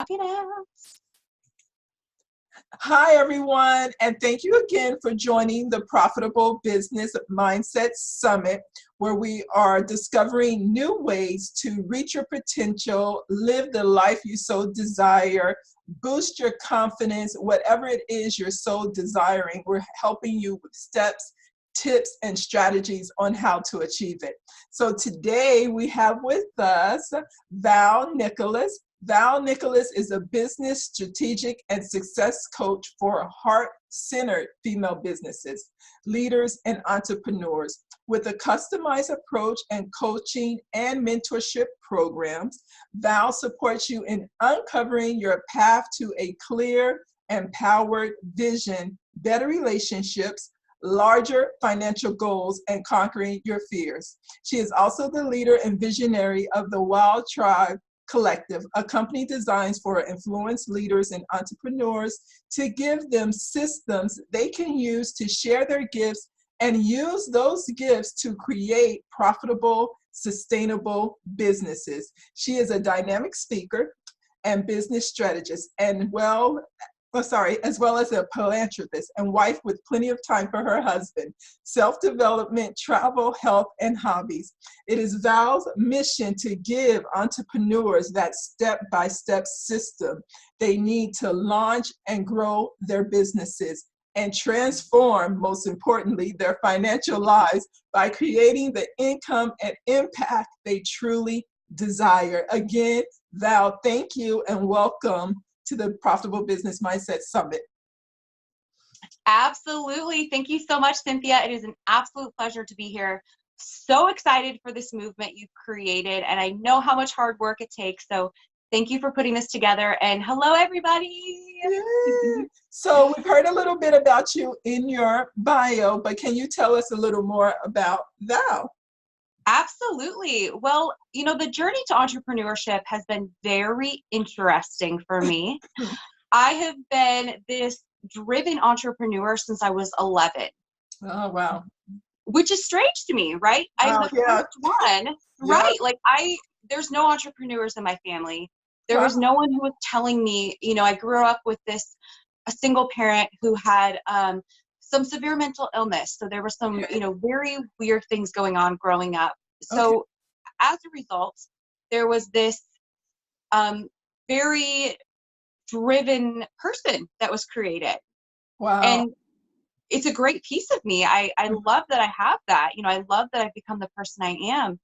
Happiness. Hi, everyone, and thank you again for joining the Profitable Business Mindset Summit, where we are discovering new ways to reach your potential, live the life you so desire, boost your confidence, whatever it is you're so desiring. We're helping you with steps, tips, and strategies on how to achieve it. So today we have with us Val Nichols. Val Nichols is a business, strategic, and success coach for heart-centered female businesses, leaders, and entrepreneurs. With a customized approach and coaching and mentorship programs, Val supports you in uncovering your path to a clear, empowered vision, better relationships, larger financial goals, and conquering your fears. She is also the leader and visionary of the Wild Tribe Collective, a company designed for influence leaders and entrepreneurs to give them systems they can use to share their gifts and use those gifts to create profitable, sustainable businesses. She is a dynamic speaker and business strategist as well as a philanthropist and wife with plenty of time for her husband, self-development, travel, health, and hobbies. It is Val's mission to give entrepreneurs that step-by-step system they need to launch and grow their businesses and transform, most importantly, their financial lives by creating the income and impact they truly desire. Again, Val, thank you and welcome to the Profitable Business Mindset Summit. Absolutely. Thank you so much, Cynthia. It is an absolute pleasure to be here. So excited for this movement you've created, and I know how much hard work it takes. So thank you for putting this together, and hello, everybody. Yay. So we've heard a little bit about you in your bio, but can you tell us a little more about Val? Absolutely. Well, the journey to entrepreneurship has been very interesting for me. I have been this driven entrepreneur since I was 11. Oh, wow. Which is strange to me, right? I'm the first one, right? Like there's no entrepreneurs in my family. There was no one who was telling me, I grew up with a single parent who had some severe mental illness. So there were some, very weird things going on growing up. So as a result, there was this very driven person that was created. Wow. And it's a great piece of me. I love that I have that. I love that I've become the person I am.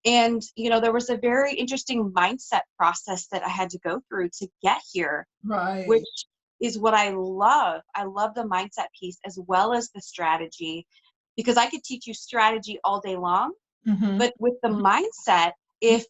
And, there was a very interesting mindset process that I had to go through to get here. Right. Which is what I love. I love the mindset piece as well as the strategy, because I could teach you strategy all day long, but with the mindset, if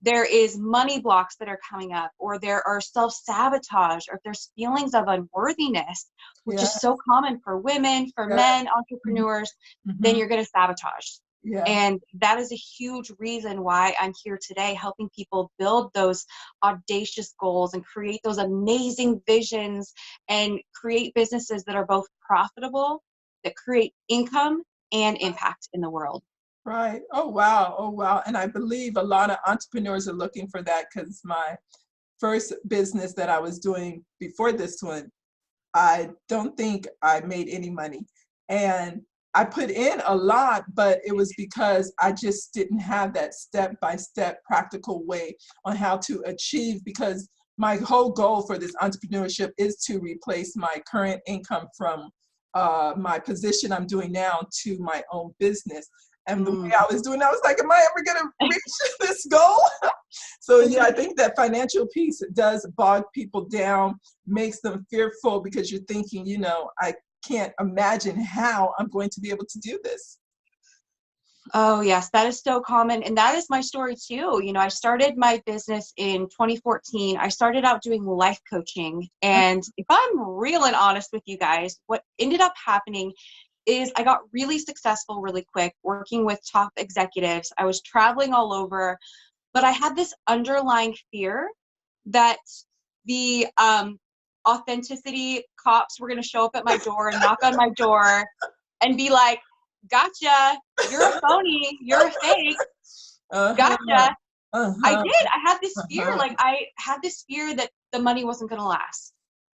there is money blocks that are coming up, or there are self-sabotage, or if there's feelings of unworthiness, which is so common for women, for men, entrepreneurs, then you're going to sabotage. Yeah. And that is a huge reason why I'm here today, helping people build those audacious goals and create those amazing visions and create businesses that are both profitable, that create income and impact in the world. Right. Oh, wow. Oh, wow. And I believe a lot of entrepreneurs are looking for that, because my first business that I was doing before this one, I don't think I made any money. And I put in a lot, but it was because I just didn't have that step-by-step practical way on how to achieve, because my whole goal for this entrepreneurship is to replace my current income from my position I'm doing now to my own business. And the way I was doing, I was like, am I ever going to reach this goal? So yeah, I think that financial piece does bog people down, makes them fearful, because you're thinking, I can't imagine how I'm going to be able to do this. Oh, yes, that is so common. And that is my story too. I started my business in 2014. I started out doing life coaching. And if I'm real and honest with you guys, what ended up happening is I got really successful really quick working with top executives. I was traveling all over, but I had this underlying fear that the authenticity cops were going to show up at my door and knock on my door and be like, gotcha, you're a phony, you're a fake, gotcha. I did. I had this fear. Like I had this fear that the money wasn't going to last.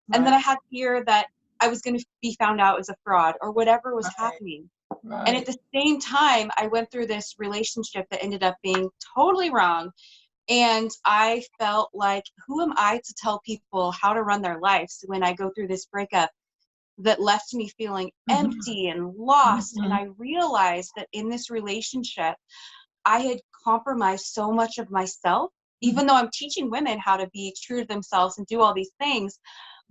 Right. And then I had fear that I was going to be found out as a fraud or whatever was happening. And at the same time, I went through this relationship that ended up being totally wrong. And I felt like, who am I to tell people how to run their lives when I go through this breakup that left me feeling empty and lost? And I realized that in this relationship, I had compromised so much of myself. Even though I'm teaching women how to be true to themselves and do all these things,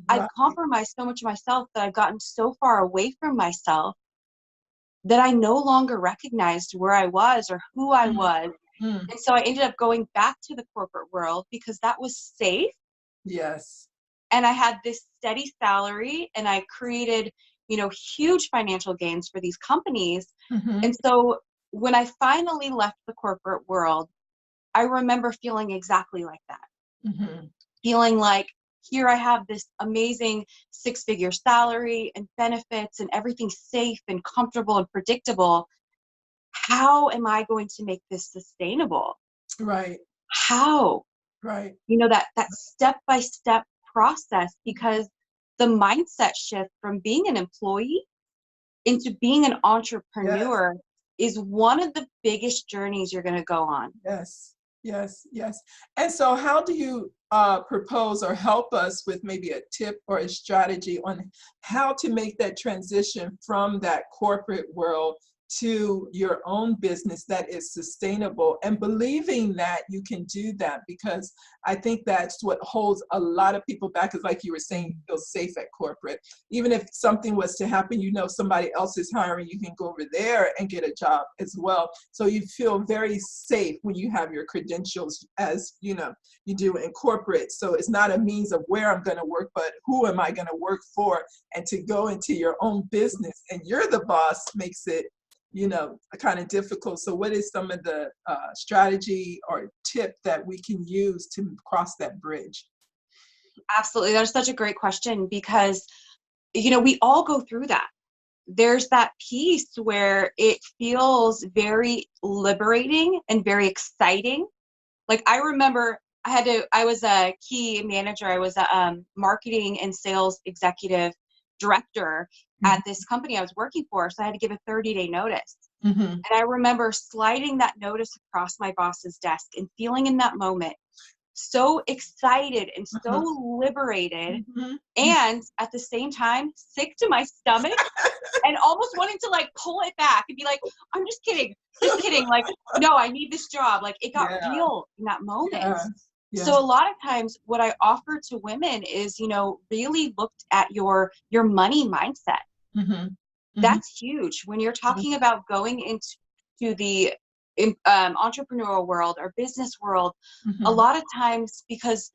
I've compromised so much of myself that I've gotten so far away from myself that I no longer recognized where I was or who I was. And so I ended up going back to the corporate world because that was safe. Yes. And I had this steady salary, and I created, huge financial gains for these companies. And so when I finally left the corporate world, I remember feeling exactly like that. Feeling like, here I have this amazing 6-figure salary and benefits and everything safe and comfortable and predictable. How am I going to make this sustainable? Right. How? Right. That step-by-step process, because the mindset shift from being an employee into being an entrepreneur is one of the biggest journeys you're going to go on. Yes. Yes. Yes. And so how do you propose or help us with maybe a tip or a strategy on how to make that transition from that corporate world to your own business that is sustainable, and believing that you can do that? Because I think that's what holds a lot of people back, is like you were saying, you feel safe at corporate. Even if something was to happen, somebody else is hiring, you can go over there and get a job as well. So you feel very safe when you have your credentials, as you do in corporate. So it's not a means of where I'm going to work, but who am I going to work for? And to go into your own business and you're the boss makes it kind of difficult. So what is some of the strategy or tip that we can use to cross that bridge? Absolutely. That's such a great question, because, we all go through that. There's that piece where it feels very liberating and very exciting. Like, I remember I was a key manager. I was a marketing and sales executive director at this company I was working for. So I had to give a 30-day notice. And I remember sliding that notice across my boss's desk and feeling in that moment so excited and so liberated, and at the same time sick to my stomach and almost wanting to pull it back and be like, I'm just kidding. Like, no, I need this job. Like, it got real in that moment. So a lot of times what I offer to women is, really looked at your money mindset. That's huge when you're talking about going into the entrepreneurial world or business world. A lot of times, because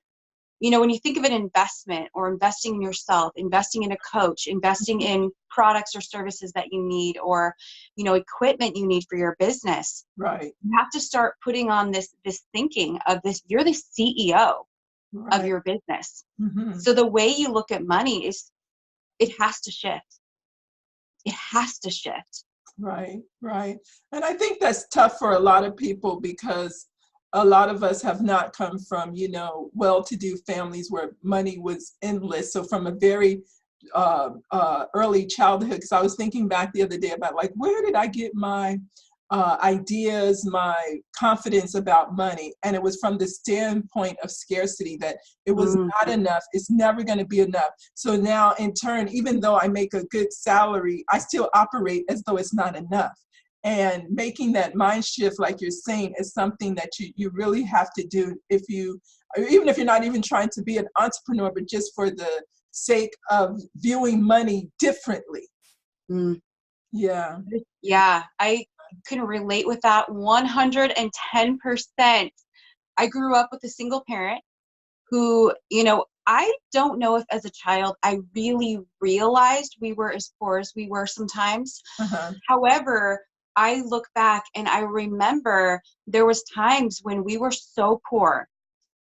when you think of an investment or investing in yourself, investing in a coach, investing in products or services that you need, or equipment you need for your business, right, you have to start putting on this thinking of this. You're the CEO of your business. So the way you look at money it has to shift. It has to shift. Right. And I think that's tough for a lot of people, because a lot of us have not come from, well-to-do families where money was endless. So from a very early childhood, because I was thinking back the other day about, where did I get my ideas, my confidence about money? And it was from the standpoint of scarcity, that it was not enough. It's never going to be enough. So now in turn, even though I make a good salary, I still operate as though it's not enough. And making that mind shift, like you're saying, is something that you really have to do even if you're not even trying to be an entrepreneur, but just for the sake of viewing money differently. Yeah. Yeah, I can relate with that 110%. I grew up with a single parent who, I don't know if as a child I really realized we were as poor as we were sometimes. However, I look back and I remember there was times when we were so poor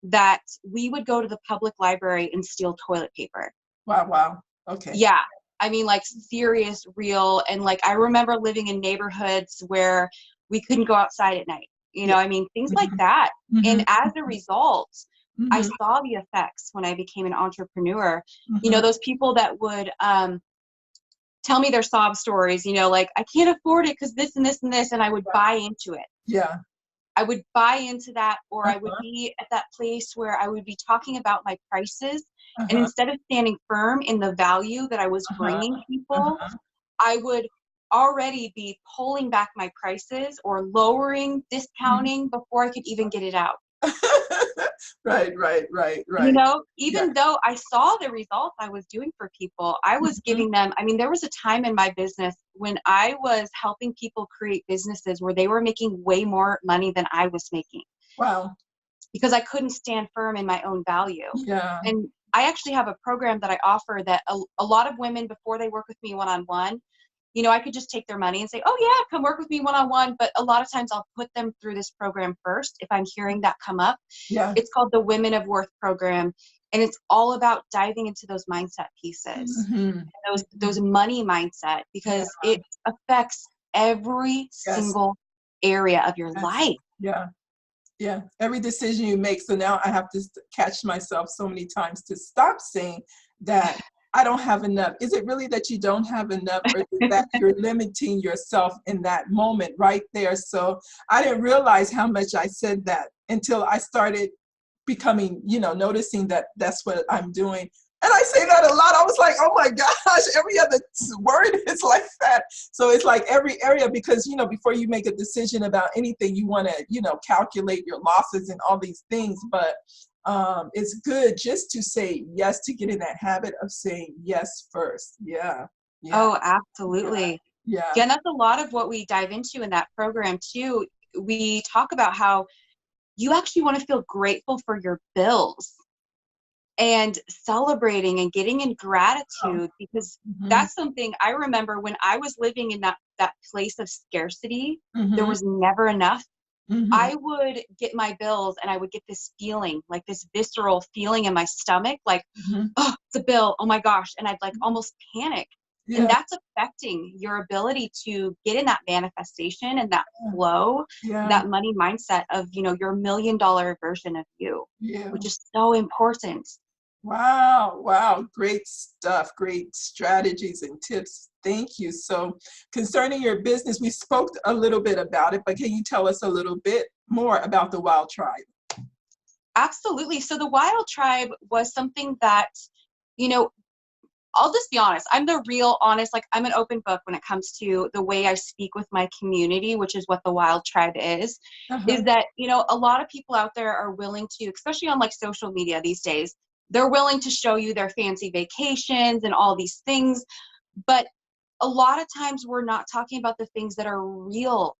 that we would go to the public library and steal toilet paper. Wow. Okay. Yeah. I mean, serious, real. And I remember living in neighborhoods where we couldn't go outside at night. Things like that. And as a result, I saw the effects when I became an entrepreneur. Mm-hmm. Those people that would tell me their sob stories, like, I can't afford it because this and this and this, and I would buy into it. Yeah. I would buy into that, or I would be at that place where I would be talking about my prices. And instead of standing firm in the value that I was bringing people, I would already be pulling back my prices or lowering, discounting before I could even get it out. Right. Even though I saw the results I was doing for people, I was giving them, there was a time in my business when I was helping people create businesses where they were making way more money than I was making. Wow. Because I couldn't stand firm in my own value. Yeah. And I actually have a program that I offer that a lot of women, before they work with me one-on-one, I could just take their money and say, oh yeah, come work with me one-on-one. But a lot of times I'll put them through this program first if I'm hearing that come up. Yeah. It's called the Women of Worth program. And it's all about diving into those mindset pieces, and those money mindset, because it affects every single area of your life. Yeah. Yeah. Every decision you make. So now I have to catch myself so many times to stop saying that I don't have enough. Is it really that you don't have enough, or is it that you're limiting yourself in that moment right there? So I didn't realize how much I said that until I started becoming, noticing that that's what I'm doing. And I say that a lot. I was like, oh my gosh, every other word is like that. So it's like every area, because, before you make a decision about anything, you want to, calculate your losses and all these things. But it's good just to say yes, to get in that habit of saying yes first. Yeah. Oh, absolutely. Yeah. And that's a lot of what we dive into in that program too. We talk about how you actually want to feel grateful for your bills and celebrating and getting in gratitude, because that's something I remember when I was living in that place of scarcity. There was never enough. I would get my bills and I would get this feeling, like this visceral feeling in my stomach, like, oh, it's a bill. Oh my gosh. And I'd like almost panic. Yeah. And that's affecting your ability to get in that manifestation and that flow, that money mindset of, your $1 million version of you, which is so important. Wow. Great stuff. Great strategies and tips. Thank you. So concerning your business, we spoke a little bit about it, but can you tell us a little bit more about the Wild Tribe? Absolutely. So the Wild Tribe was something that, I'll just be honest. I'm the real honest, like, I'm an open book when it comes to the way I speak with my community, which is what the Wild Tribe is that, a lot of people out there are willing to, especially on like social media these days, they're willing to show you their fancy vacations and all these things. But a lot of times we're not talking about the things that are real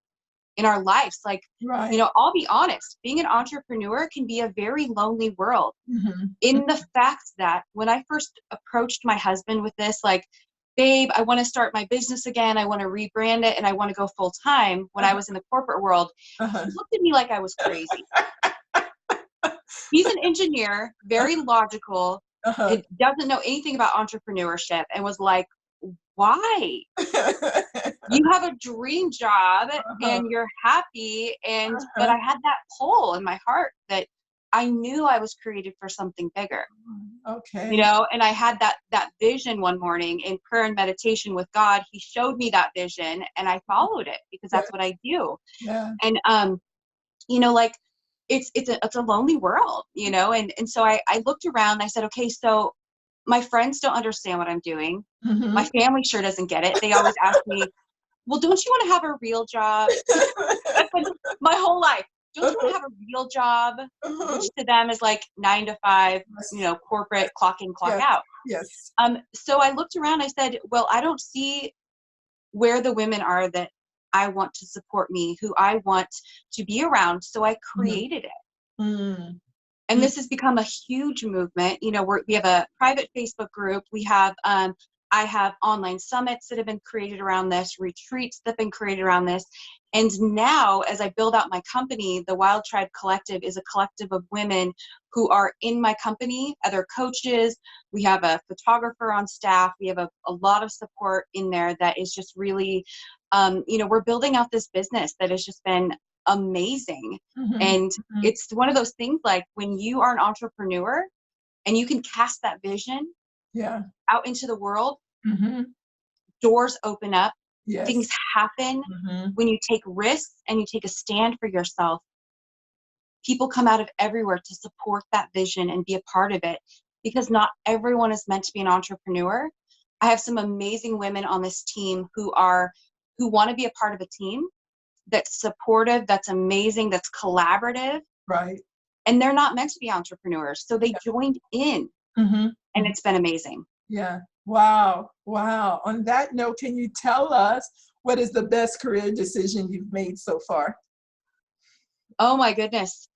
in our lives. Like, I'll be honest, being an entrepreneur can be a very lonely world. In the fact that when I first approached my husband with this, like, babe, I want to start my business again. I want to rebrand it and I want to go full time, when I was in the corporate world, he looked at me like I was crazy. He's an engineer, very logical, doesn't know anything about entrepreneurship, and was like, why? You have a dream job and you're happy. But I had that pull in my heart that I knew I was created for something bigger. Okay. And I had that vision one morning in prayer and meditation with God. He showed me that vision and I followed it because that's what I do. Yeah. And, like, it's a lonely world, and so I looked around and I said, okay, so my friends don't understand what I'm doing. My family sure doesn't get it. They always ask me, well, don't you want to have a real job? That's been my whole life. Don't you want to have a real job? Which to them is like 9 to 5, corporate, clock in, clock out. Yes. So I looked around, I said, well, I don't see where the women are that I want to support me, who I want to be around. So I created it. And this has become a huge movement. We have a private Facebook group. We have, I have online summits that have been created around this, retreats that have been created around this. And now, as I build out my company, the Wild Tribe Collective is a collective of women who are in my company, other coaches. We have a photographer on staff. We have a lot of support in there that is just really, we're building out this business that has just been amazing. And it's one of those things, like when you are an entrepreneur and you can cast that vision out into the world, doors open up, things happen. When you take risks and you take a stand for yourself, people come out of everywhere to support that vision and be a part of it, because not everyone is meant to be an entrepreneur. I have some amazing women on this team who want to be a part of a team that's supportive, that's amazing, that's collaborative. Right. And they're not meant to be entrepreneurs. So they joined in, and it's been amazing. Yeah. Wow. Wow. On that note, can you tell us what is the best career decision you've made so far? Oh my goodness.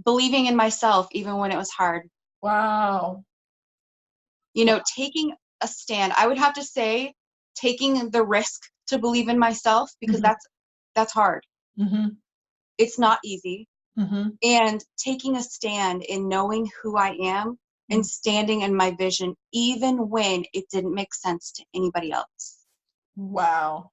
Believing in myself, even when it was hard. Wow. You know, taking a stand. I would have to say taking the risk to believe in myself, because that's hard. It's not easy. And taking a stand in knowing who I am and standing in my vision, even when it didn't make sense to anybody else. Wow.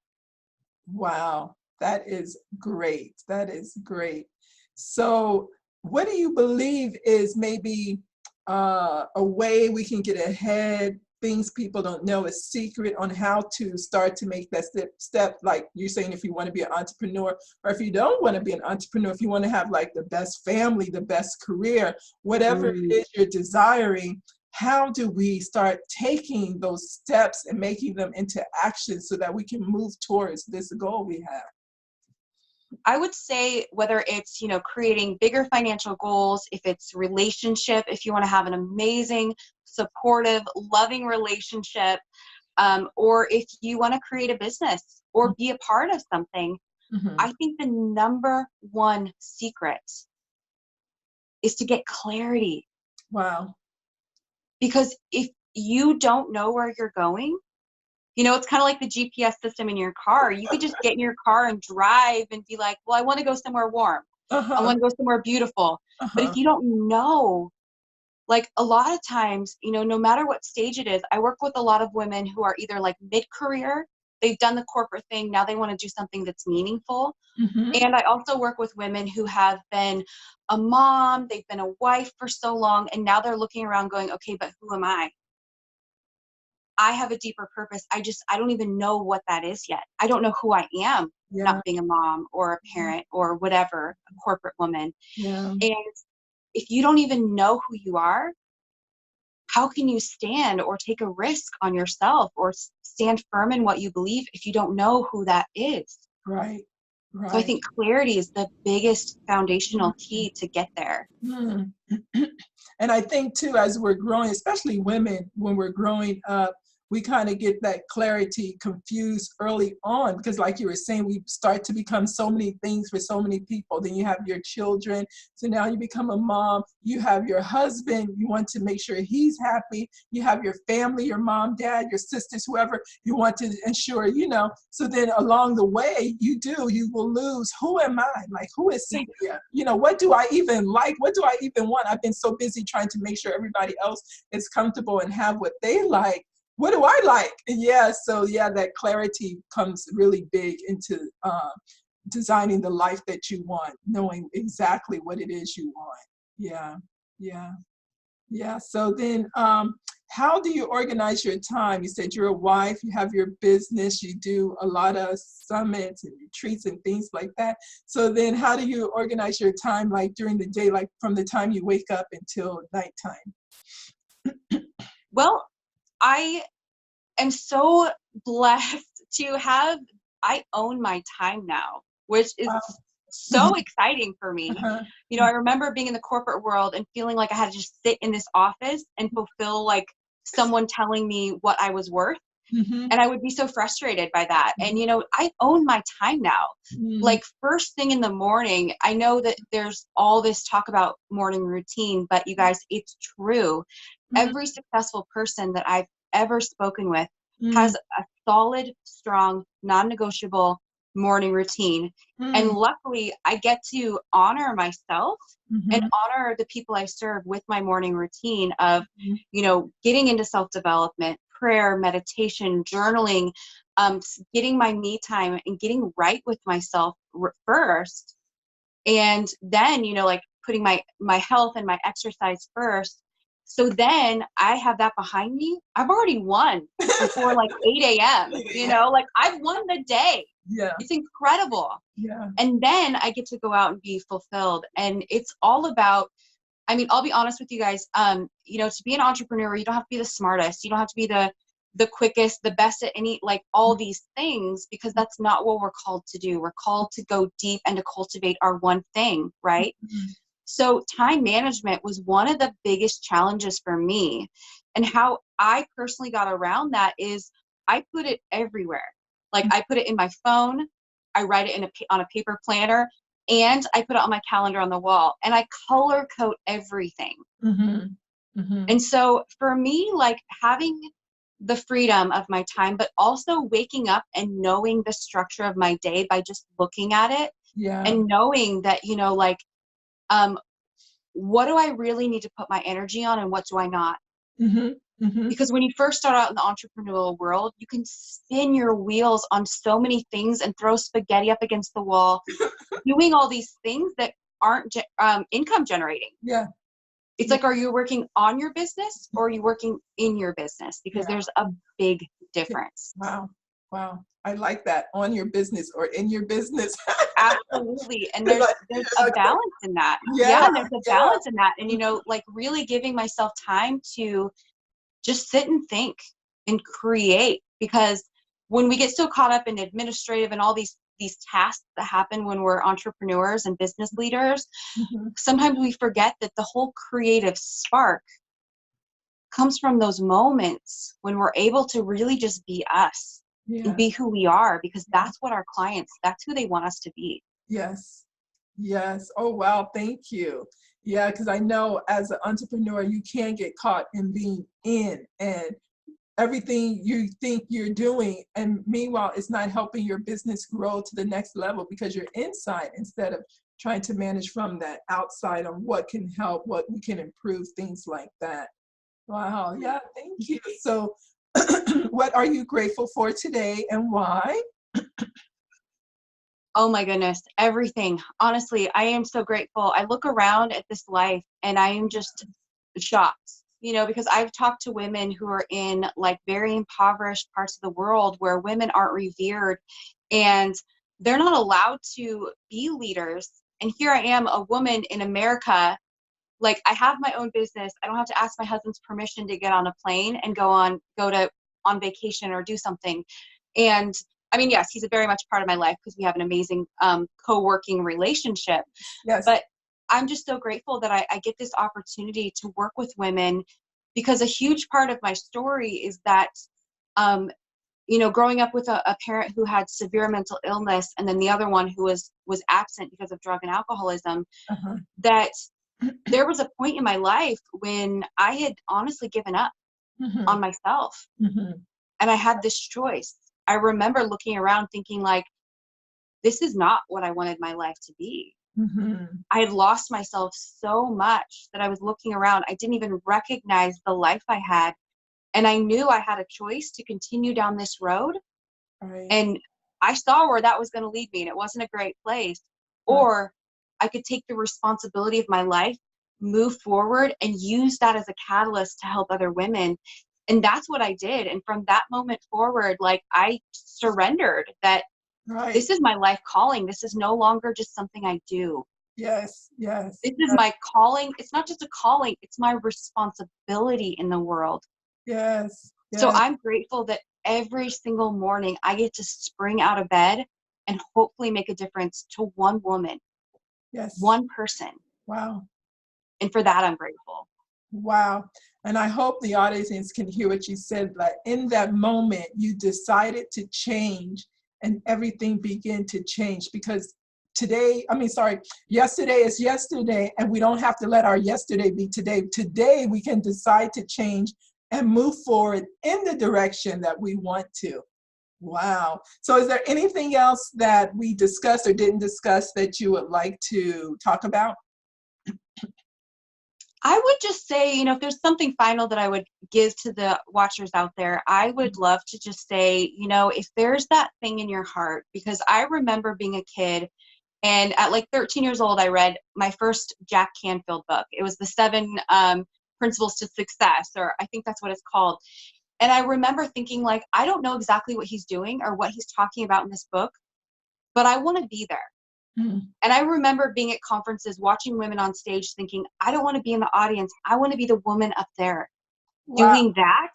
Wow. That is great. That is great. So what do you believe is maybe a way we can get ahead, things people don't know, a secret on how to start to make that step, like you're saying, if you want to be an entrepreneur, or if you don't want to be an entrepreneur, if you want to have like the best family, the best career, whatever it is you're desiring, how do we start taking those steps and making them into action so that we can move towards this goal we have? I would say whether it's, you know, creating bigger financial goals, if it's relationship, if you want to have an amazing, supportive, loving relationship, or if you want to create a business or be a part of something, I think the number one secret is to get clarity. Wow. Because if you don't know where you're going, you know, it's kind of like the GPS system in your car. You could just get in your car and drive and be like, well, I want to go somewhere warm. I want to go somewhere beautiful. But if you don't know, like a lot of times, you know, no matter what stage it is, I work with a lot of women who are either like mid-career, they've done the corporate thing, now they want to do something that's meaningful. And I also work with women who have been a mom, they've been a wife for so long, and now they're looking around going, okay, but who am I? I have a deeper purpose. I don't even know what that is yet. I don't know who I am, not being a mom or a parent or whatever, a corporate woman. And if you don't even know who you are, how can you stand or take a risk on yourself or stand firm in what you believe if you don't know who that is? Right. So I think clarity is the biggest foundational key to get there. And I think too, as we're growing, especially women, when we're growing up, we kind of get that clarity confused early on, because like you were saying, we start to become so many things for so many people. Then you have your children. So now you become a mom, you have your husband, you want to make sure he's happy. You have your family, your mom, dad, your sisters, whoever you want to ensure, you know. So then along the way, you will lose, who am I? Like, who is Cynthia? You know, what do I even like? What do I even want? I've been so busy trying to make sure everybody else is comfortable and have what they like. What do I like? So that clarity comes really big into designing the life that you want, knowing exactly what it is you want. Yeah. So then how do you organize your time? You said you're a wife, you have your business, you do a lot of summits and retreats and things like that. So then how do you organize your time, like during the day, like from the time you wake up until nighttime? Well, I am so blessed to I own my time now, which is so exciting for me. You know, I remember being in the corporate world and feeling like I had to just sit in this office and fulfill like someone telling me what I was worth. And I would be so frustrated by that. And, you know, I own my time now. Like first thing in the morning, I know that there's all this talk about morning routine, but you guys, it's true. Every successful person that I've ever spoken with has a solid, strong, non-negotiable morning routine. And luckily I get to honor myself and honor the people I serve with my morning routine of, you know, getting into self-development, prayer, meditation, journaling, getting my me time and getting right with myself first. And then, like putting my health and my exercise first. So then I have that behind me. I've already won before like 8 a.m., like I've won the day. Yeah. It's incredible. Yeah. And then I get to go out and be fulfilled. And it's all about, I'll be honest with you guys, to be an entrepreneur, you don't have to be the smartest. You don't have to be the quickest, the best at any, like all these things, because that's not what we're called to do. We're called to go deep and to cultivate our one thing, right? Mm-hmm. So time management was one of the biggest challenges for me. And how I personally got around that is I put it everywhere. Like I put it in my phone, I write it on a paper planner, and I put it on my calendar on the wall, and I color code everything. Mm-hmm. Mm-hmm. And so for me, like having the freedom of my time, but also waking up and knowing the structure of my day by just looking at it, and knowing that, what do I really need to put my energy on and what do I not? Mm-hmm. Mm-hmm. Because when you first start out in the entrepreneurial world, you can spin your wheels on so many things and throw spaghetti up against the wall, doing all these things that aren't income generating. Yeah. It's like, are you working on your business or are you working in your business? Because there's a big difference. Wow. Wow. I like that. On your business or in your business. Absolutely. And there's a balance in that. Yeah, there's a balance in that. And, like really giving myself time to just sit and think and create, because when we get so caught up in administrative and all these tasks that happen when we're entrepreneurs and business leaders, mm-hmm. sometimes we forget that the whole creative spark comes from those moments when we're able to really just be us and be who we are, because that's what our clients, that's who they want us to be. Yes. Yes. Oh, wow. Thank you. Yeah, because I know as an entrepreneur, you can get caught in being in and everything you think you're doing. And meanwhile, it's not helping your business grow to the next level because you're inside instead of trying to manage from that outside on what can help, what we can improve, things like that. Wow. Yeah. Thank you. So what are you grateful for today and why? Oh my goodness, everything. Honestly, I am so grateful. I look around at this life and I am just shocked, because I've talked to women who are in like very impoverished parts of the world where women aren't revered and they're not allowed to be leaders. And here I am, a woman in America. Like I have my own business. I don't have to ask my husband's permission to get on a plane and go on vacation or do something. And yes, he's a very much part of my life because we have an amazing co-working relationship. Yes. But I'm just so grateful that I get this opportunity to work with women, because a huge part of my story is that, growing up with a parent who had severe mental illness and then the other one who was absent because of drug and alcoholism, uh-huh. that there was a point in my life when I had honestly given up mm-hmm. on myself. Mm-hmm. And I had this choice. I remember looking around thinking like, this is not what I wanted my life to be. Mm-hmm. I had lost myself so much that I was looking around. I didn't even recognize the life I had. And I knew I had a choice to continue down this road. Right. And I saw where that was going to lead me, and it wasn't a great place. Right. Or I could take the responsibility of my life, move forward, and use that as a catalyst to help other women. And that's what I did. And from that moment forward, like I surrendered that right. This is my life calling. This is no longer just something I do. Yes, yes. This is my calling. It's not just a calling. It's my responsibility in the world. Yes, yes. So I'm grateful that every single morning I get to spring out of bed and hopefully make a difference to one woman. Yes. One person. Wow. And for that, I'm grateful. Wow. And I hope the audience can hear what you said. Like in that moment, you decided to change and everything began to change, because yesterday is yesterday, and we don't have to let our yesterday be today. Today, we can decide to change and move forward in the direction that we want to. Wow. So is there anything else that we discussed or didn't discuss that you would like to talk about? I would just say, if there's something final that I would give to the watchers out there, I would love to just say, if there's that thing in your heart, because I remember being a kid and at like 13 years old, I read my first Jack Canfield book. It was the 7 Principles to Success, or I think that's what it's called. And I remember thinking like, I don't know exactly what he's doing or what he's talking about in this book, but I want to be there. And I remember being at conferences, watching women on stage thinking, I don't want to be in the audience. I want to be the woman up there doing that,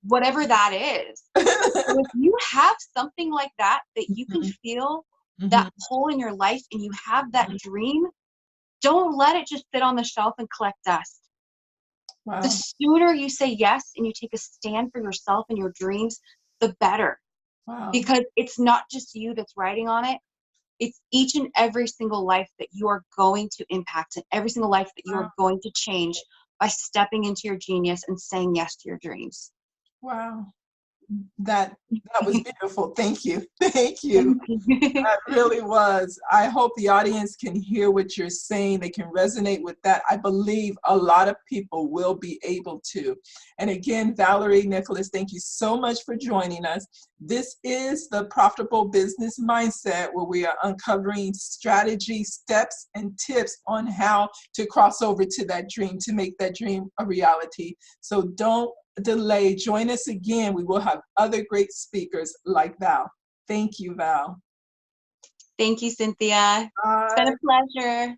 whatever that is. So if you have something like that you can feel that pull in your life and you have that dream, don't let it just sit on the shelf and collect dust. The sooner you say yes and you take a stand for yourself and your dreams, the better. Because it's not just you that's writing on it. It's each and every single life that you are going to impact and every single life that you are going to change by stepping into your genius and saying yes to your dreams. Wow. That was beautiful. Thank you. Thank you. That really was. I hope the audience can hear what you're saying. They can resonate with that. I believe a lot of people will be able to. And again, Valerie Nichols, thank you so much for joining us. This is the Profitable Business Mindset, where we are uncovering strategy, steps, and tips on how to cross over to that dream, to make that dream a reality. So don't delay. Join us again. We will have other great speakers like Val. Thank you, Val. Thank you, Cynthia. It's been a pleasure.